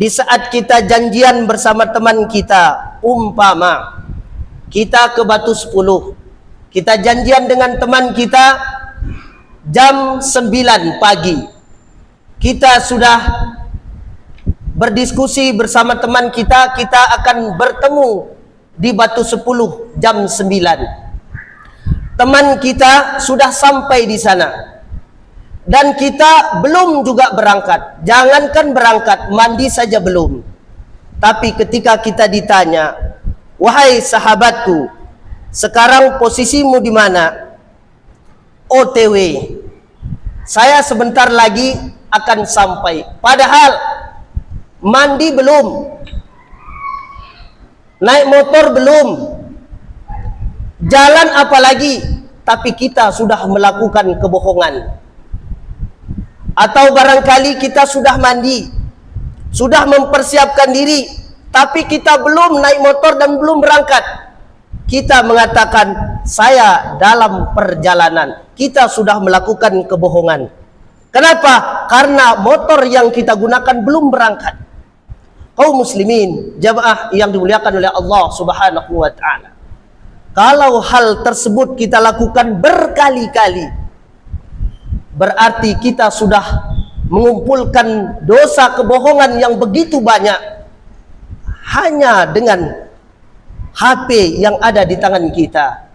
Di saat kita janjian bersama teman kita, umpama kita ke Batu 10, kita janjian dengan teman kita jam 9 pagi. Kita sudah berdiskusi bersama teman kita, kita akan bertemu di Batu 10 jam 9. Teman kita sudah sampai di sana dan kita belum juga berangkat. Jangankan berangkat, mandi saja belum. Tapi ketika kita ditanya, "Wahai sahabatku, sekarang posisimu di mana?" "OTW, saya sebentar lagi akan sampai." Padahal mandi belum, naik motor belum, jalan apalagi, tapi kita sudah melakukan kebohongan. Atau barangkali kita sudah mandi, sudah mempersiapkan diri, tapi kita belum naik motor dan belum berangkat. Kita mengatakan, "Saya dalam perjalanan." Kita sudah melakukan kebohongan. Kenapa? Karena motor yang kita gunakan belum berangkat. Kaum muslimin, jamaah yang dimuliakan oleh Allah Subhanahu wa ta'ala, kalau hal tersebut kita lakukan berkali-kali, berarti kita sudah mengumpulkan dosa kebohongan yang begitu banyak hanya dengan HP yang ada di tangan kita.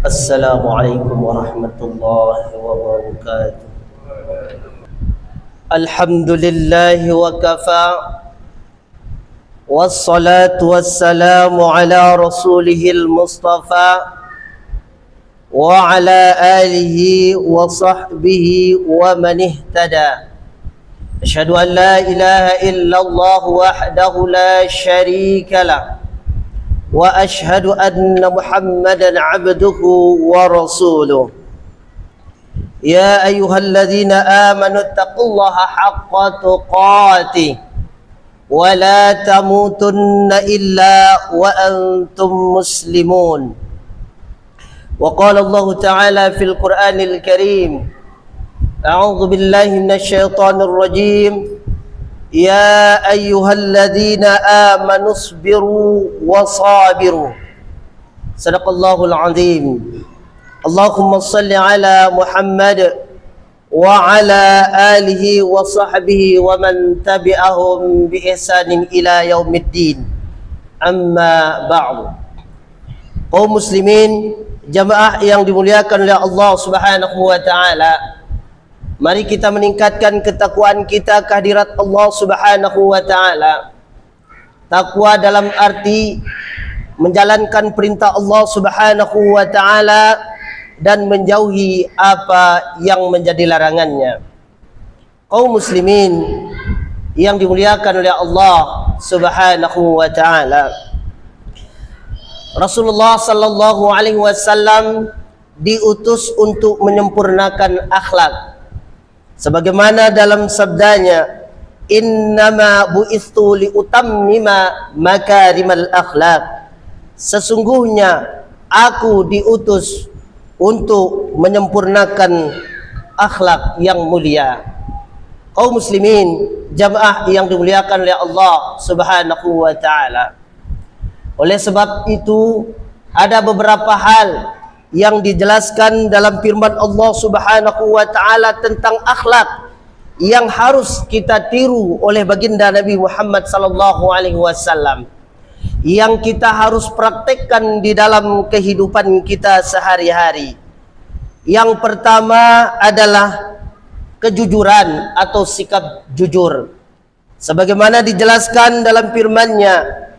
Assalamualaikum warahmatullahi wabarakatuh. Alhamdulillahi wa kafa, wassalatu wassalamu ala rasulihil mustafa wa ala alihi wa sahbihi wa man ihtada. Asyhadu an la ilaha illallah wahdahu la syarika lah, wa asyhadu anna Muhammadan abduhu wa rasuluh. Ya ayyuhalladzina amanu taqullaha haqqa tuqatih wa la tamutunna illa wa antum muslimun. Wa qala Allah ta'ala fil Qur'anil Karim, a'udzu billahi minasy syaithanir rajim. Ya ayyuhalladzina amanu isbiru wa sabiru. Sadaqallahul azim. Allahumma salli ala Muhammad wa ala alihi wa sahbihi wa man tabi'ahum bi ihsanin ila yaumiddin. Amma ba'du. Kaum muslimin, jamaah yang dimuliakan oleh Allah Subhanahu wa ta'ala, mari kita meningkatkan ketakwaan kita kehadirat Allah Subhanahu wa ta'ala. Takwa dalam arti menjalankan perintah Allah Subhanahu wa ta'ala dan menjauhi apa yang menjadi larangannya. Kaum muslimin yang dimuliakan oleh Allah Subhanahu wa ta'ala, Rasulullah sallallahu alaihi wasallam diutus untuk menyempurnakan akhlak. Sebagaimana dalam sabdanya, "Innama bu'istu liutammima makarimal akhlak." Sesungguhnya aku diutus untuk menyempurnakan akhlak yang mulia. Kaum muslimin, jamaah yang dimuliakan oleh Allah Subhanahu wa ta'ala, oleh sebab itu ada beberapa hal yang dijelaskan dalam firman Allah Subhanahu wa ta'ala tentang akhlak yang harus kita tiru oleh baginda Nabi Muhammad sallallahu alaihi wasallam, yang kita harus praktekkan di dalam kehidupan kita sehari-hari. Yang pertama adalah kejujuran atau sikap jujur. Sebagaimana dijelaskan dalam firman-Nya,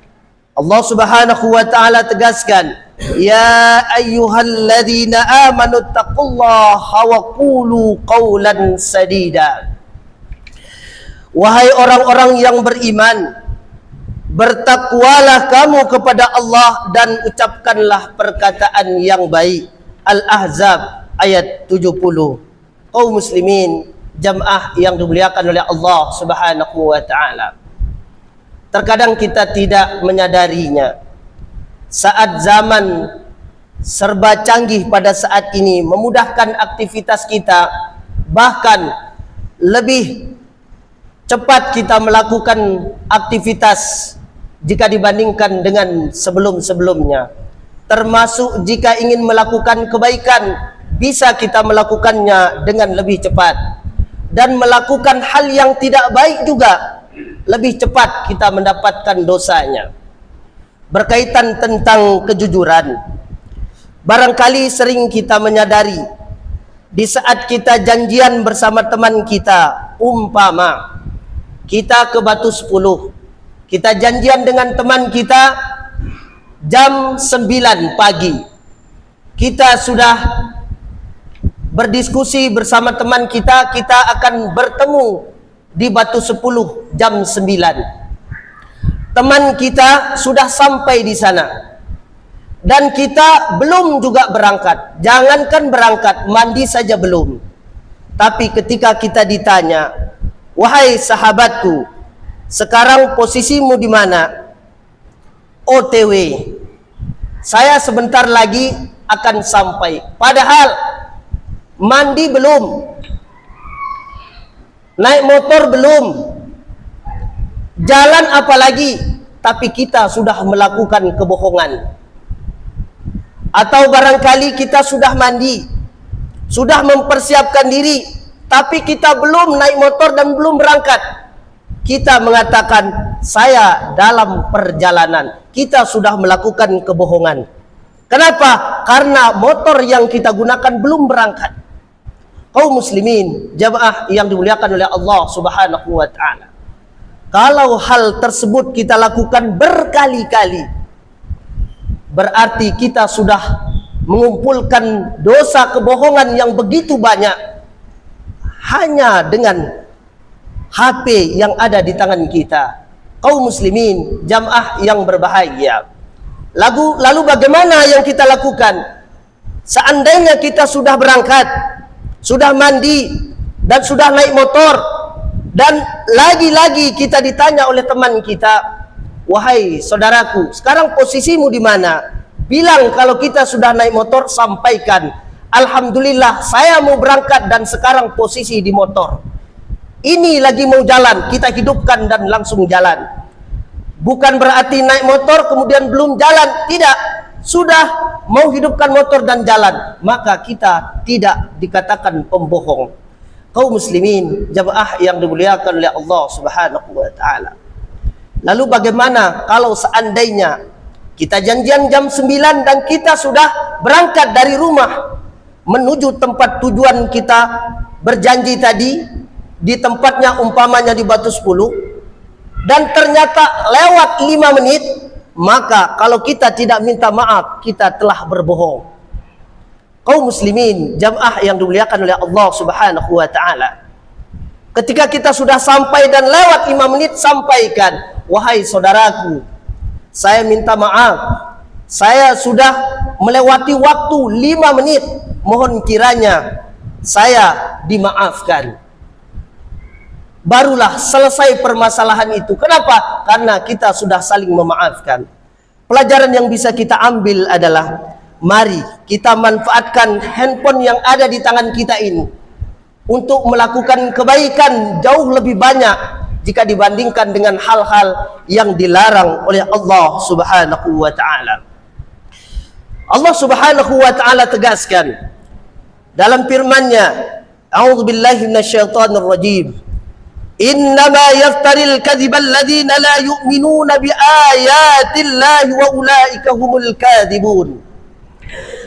Allah Subhanahu wa ta'ala tegaskan, "Ya ayyuhalladzina amanu taqullaha wa qulu qawlan sadida." Wahai orang-orang yang beriman, bertakwalah kamu kepada Allah dan ucapkanlah perkataan yang baik. Al-Ahzab ayat 70. Kaum muslimin, jamaah yang dimuliakan oleh Allah Subhanahu wa ta'ala, terkadang kita tidak menyadarinya. Saat zaman serba canggih pada saat ini, memudahkan aktivitas kita, bahkan lebih cepat kita melakukan aktivitas jika dibandingkan dengan sebelum-sebelumnya. Termasuk jika ingin melakukan kebaikan, bisa kita melakukannya dengan lebih cepat. Dan melakukan hal yang tidak baik juga, lebih cepat kita mendapatkan dosanya. Berkaitan tentang kejujuran, barangkali sering kita menyadari, di saat kita janjian bersama teman kita, umpama kita ke Batu 10, kita janjian dengan teman kita jam 9 pagi. Kita sudah berdiskusi bersama teman kita, kita akan bertemu di Batu 10 jam 9. Teman kita sudah sampai di sana dan kita belum juga berangkat. Jangankan berangkat, mandi saja belum. Tapi ketika kita ditanya, "Wahai sahabatku, sekarang posisimu di mana?" "OTW, saya sebentar lagi akan sampai." Padahal mandi belum, naik motor belum, jalan apalagi, tapi kita sudah melakukan kebohongan. Atau barangkali kita sudah mandi, sudah mempersiapkan diri, tapi kita belum naik motor dan belum berangkat. Kita mengatakan, "Saya dalam perjalanan." Kita sudah melakukan kebohongan. Kenapa? Karena motor yang kita gunakan belum berangkat. Kaum muslimin, jamaah yang dimuliakan oleh Allah Subhanahu wa ta'ala, kalau hal tersebut kita lakukan berkali-kali, berarti kita sudah mengumpulkan dosa kebohongan yang begitu banyak hanya dengan HP yang ada di tangan kita. Kaum muslimin, jamaah yang berbahagia, lalu bagaimana yang kita lakukan? Seandainya kita sudah berangkat, sudah mandi, dan sudah naik motor, dan lagi-lagi kita ditanya oleh teman kita, "Wahai saudaraku, sekarang posisimu di mana?" Bilang kalau kita sudah naik motor, sampaikan, "Alhamdulillah, saya mau berangkat dan sekarang posisi di motor. Ini lagi mau jalan," kita hidupkan dan langsung jalan. Bukan berarti naik motor kemudian belum jalan, tidak. Sudah mau hidupkan motor dan jalan, maka kita tidak dikatakan pembohong. Kaum muslimin, jamaah yang dimuliakan oleh Allah Subhanahu wa ta'ala, lalu bagaimana kalau seandainya kita janjian jam 9 dan kita sudah berangkat dari rumah menuju tempat tujuan kita berjanji tadi, di tempatnya umpamanya di Batu 10, dan ternyata lewat 5 menit, maka kalau kita tidak minta maaf, kita telah berbohong. Kaum muslimin, jamaah yang dimuliakan oleh Allah Subhanahu wa ta'ala, ketika kita sudah sampai dan lewat 5 menit, sampaikan, "Wahai saudaraku, saya minta maaf, saya sudah melewati waktu 5 menit, mohon kiranya saya dimaafkan." Barulah selesai permasalahan itu. Kenapa? Karena kita sudah saling memaafkan. Pelajaran yang bisa kita ambil adalah, mari kita manfaatkan handphone yang ada di tangan kita ini untuk melakukan kebaikan jauh lebih banyak jika dibandingkan dengan hal-hal yang dilarang oleh Allah Subhanahu wa ta'ala. Allah Subhanahu wa ta'ala tegaskan dalam firman-Nya, "A'udzubillahi minasyaitonir rajim. Innama yaftaril kadhibal ladzina la yu'minuna biayatillahi wa ulaika humul kadhibun."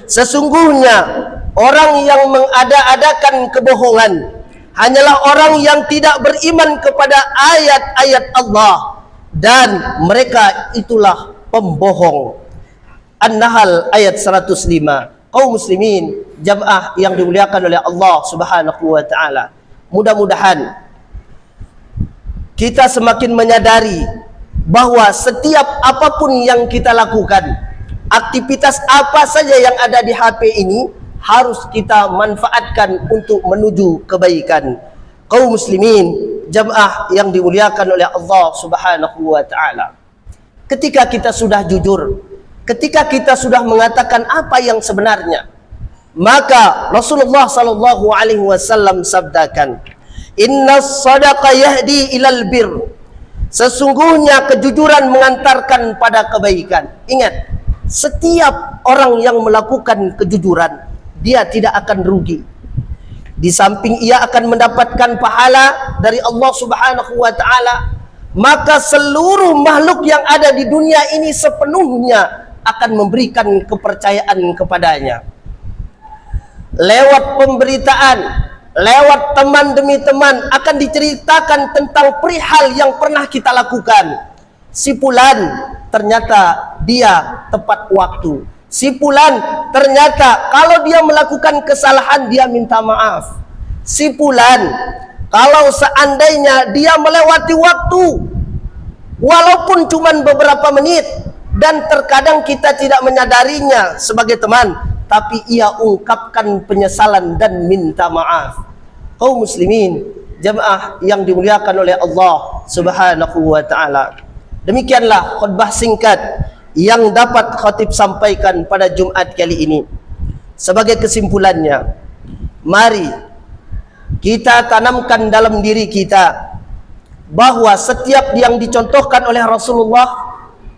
Sesungguhnya orang yang mengada-adakan kebohongan hanyalah orang yang tidak beriman kepada ayat-ayat Allah, dan mereka itulah pembohong. An-Nahl ayat 105. Kaum muslimin, jamaah yang dimuliakan oleh Allah Subhanahu wa ta'ala, mudah-mudahan kita semakin menyadari bahwa setiap apapun yang kita lakukan, aktivitas apa saja yang ada di HP ini, harus kita manfaatkan untuk menuju kebaikan. Kaum muslimin, jamaah yang dimuliakan oleh Allah Subhanahu wa ta'ala, ketika kita sudah jujur, ketika kita sudah mengatakan apa yang sebenarnya, maka Rasulullah sallallahu alaihi wasallam sabdakan, "Innas sadaqa yahdi ilal bir." Sesungguhnya kejujuran mengantarkan pada kebaikan. Ingat, setiap orang yang melakukan kejujuran, dia tidak akan rugi. Di samping ia akan mendapatkan pahala dari Allah Subhanahu wa taala, maka seluruh makhluk yang ada di dunia ini sepenuhnya akan memberikan kepercayaan kepadanya. Lewat pemberitaan, lewat teman demi teman akan diceritakan tentang perihal yang pernah kita lakukan. Si fulan ternyata dia tepat waktu. Si fulan ternyata kalau dia melakukan kesalahan dia minta maaf. Si fulan kalau seandainya dia melewati waktu walaupun cuma beberapa menit dan terkadang kita tidak menyadarinya sebagai teman, tapi ia ungkapkan penyesalan dan minta maaf. Kaum muslimin, jamaah yang dimuliakan oleh Allah Subhanahu wa taala. Demikianlah khutbah singkat yang dapat khatib sampaikan pada Jumat kali ini. Sebagai kesimpulannya, mari kita tanamkan dalam diri kita bahwa setiap yang dicontohkan oleh Rasulullah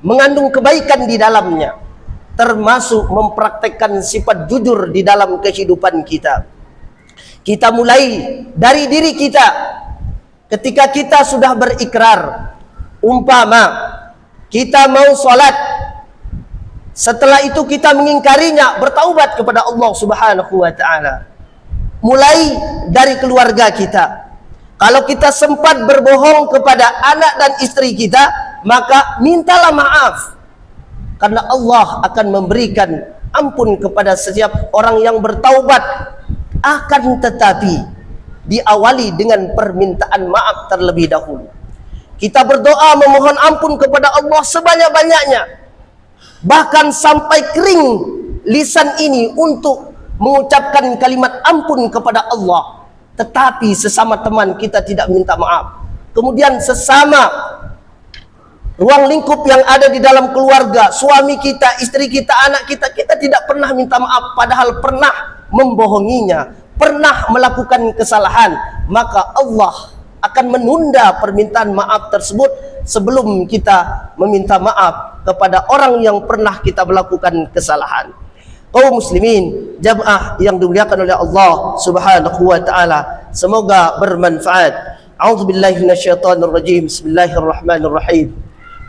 mengandung kebaikan di dalamnya, termasuk mempraktekkan sifat jujur di dalam kehidupan kita. Kita mulai dari diri kita. Ketika kita sudah berikrar, umpama kita mau sholat, setelah itu kita mengingkarinya, bertaubat kepada Allah Subhanahu wa taala. Mulai dari keluarga kita. Kalau kita sempat berbohong kepada anak dan istri kita, maka mintalah maaf, karena Allah akan memberikan ampun kepada setiap orang yang bertaubat. Akan tetapi diawali dengan permintaan maaf terlebih dahulu. Kita berdoa memohon ampun kepada Allah sebanyak-banyaknya, bahkan sampai kering lisan ini untuk mengucapkan kalimat ampun kepada Allah. Tetapi sesama teman kita tidak minta maaf. Kemudian sesama ruang lingkup yang ada di dalam keluarga, suami kita, istri kita, anak kita, kita tidak pernah minta maaf, padahal pernah membohonginya, pernah melakukan kesalahan. Maka Allah akan menunda permintaan maaf tersebut sebelum kita meminta maaf kepada orang yang pernah kita melakukan kesalahan. Kaum muslimin, jamaah yang dimuliakan oleh Allah Subhanahu wa taala, semoga bermanfaat. A'udzubillahi minasyaitonir rajim. Bismillahirrahmanirrahim.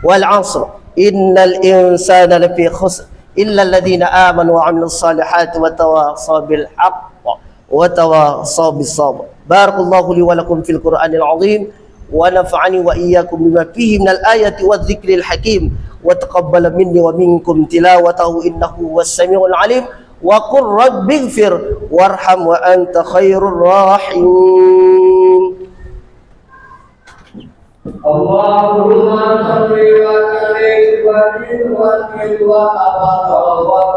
Wal 'asr innal insana lafi khusr illa alladhina amanu wa 'amilus salihati wa tawasaw bil haqq wa tawasaw bis sabr. Barakallahu li wa lakum fil Qur'anil 'azim wa nafa'ani wa iyyakum bima fihi minal ayati wadh-dhikril hakim wa taqabbala minni wa minkum tilawatahu innahu was-sami'ul 'alim wa qur rabbighfir warham wa anta khairur rahimin. Allahumma salli wa sallim wa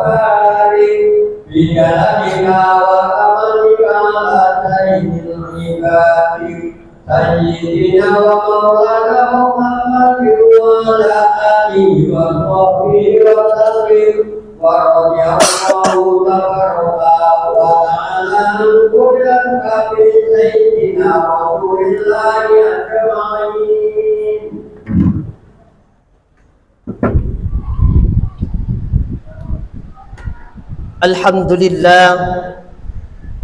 barik bi kalamika wa amalika ala sayyidil ibadi sayyidina wa maulana Muhammadin wa ala alihi wa sahbihi wa sallim wa radiyallahu tabaraka wa ta'ala an kulli nabi sayyidina Rasulillahi ajma'in. Alhamdulillah,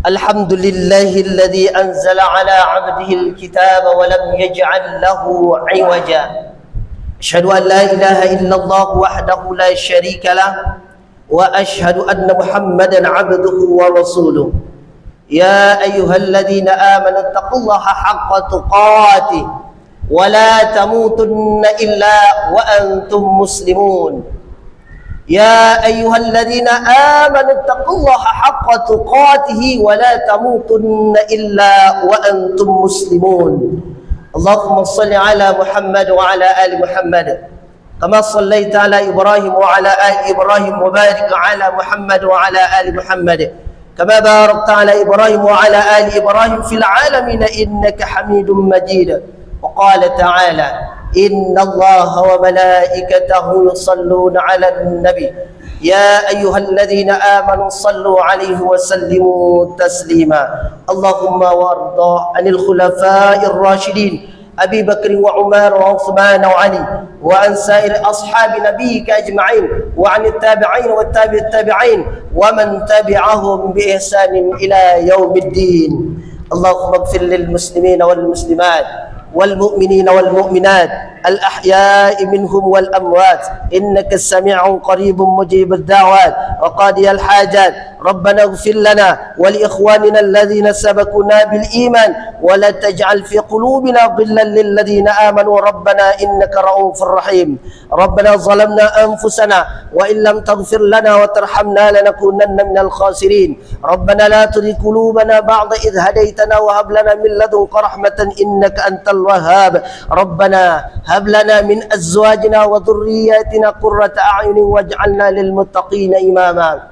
alhamdulillahilladzi anzala ala 'abdihi al-kitaba wa lam yaj'al lahu 'iwaja. Asyhadu an la ilaha illallah wahdahu la syarika lah wa asyhadu anna Muhammadan 'abduhu wa rasuluh. Ya ayyuhalladzina amanu taqullaha haqqa tuqatih wa la tamutunna illa wa antum muslimun. Ya ayyuhalladzina amanu taqullaha haqqa tuqatih wa la tamutunna illa wa antum muslimun. Allahumma salli ala Muhammad wa ala ali Muhammad kama sallaita ala Ibrahim wa ala ali Ibrahim wa barik ala Muhammad wa ala ali Muhammad kama barakta ala Ibrahim wa ala ali Ibrahim fil alamin innaka Hamidum Majid. Wa qala ta'ala إن الله وملائكته يصلون على النبي يا أيها الذين آمنوا صلوا عليه وسلموا تسليما اللهم وارض عن الخلفاء الراشدين أبي بكر وعمر وعثمان وعلي وعن سائر أصحاب نبيك أجمعين وعن التابعين والتابع التابعين ومن تبعهم بإحسان إلى يوم الدين اللهم اغفر للمسلمين والمسلمات والمؤمنين والمؤمنات الأحياء منهم والأموات إنك سميع قريب مجيب الدعوات وقاضي الحاجات ربنا اغفر لنا ولإخواننا الذين سبقونا بالإيمان ولا تجعل في قلوبنا غلا للذين آمنوا ربنا إنك رؤوف رحيم ربنا ظلمنا أنفسنا وإن لم تغفر لنا وترحمنا لنكونن من الخاسرين ربنا لا تزغ قلوبنا بعد إذ هديتنا وهب لنا من لدنك رحمة إنك أنت الوهاب ربنا هب لنا من أزواجنا وذرياتنا قرة أعين واجعلنا للمتقين إماما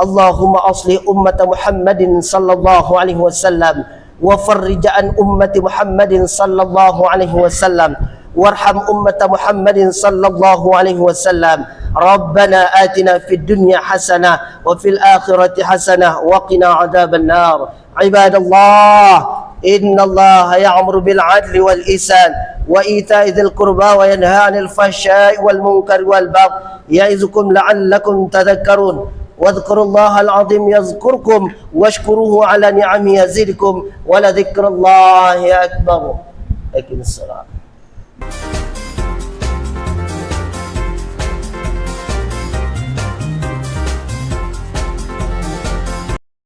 اللهم أصلح أمة محمد صلى الله عليه وسلم وفرج عن أمة محمد صلى الله عليه وسلم وارحم أمة محمد صلى الله عليه وسلم ربنا آتنا في الدنيا حسنة وفي الآخرة حسنة وقنا عذاب النار عباد الله إن الله يأمر بالعدل والإحسان وإيتاء ذي القربى وينهى عن الفحشاء والمنكر والبغي يعظكم لعلكم تذكرون واذكروا الله العظيم يذكركم واشكروه على نعمه يزدكم ولذكر الله أكبر. أقم الصلاة.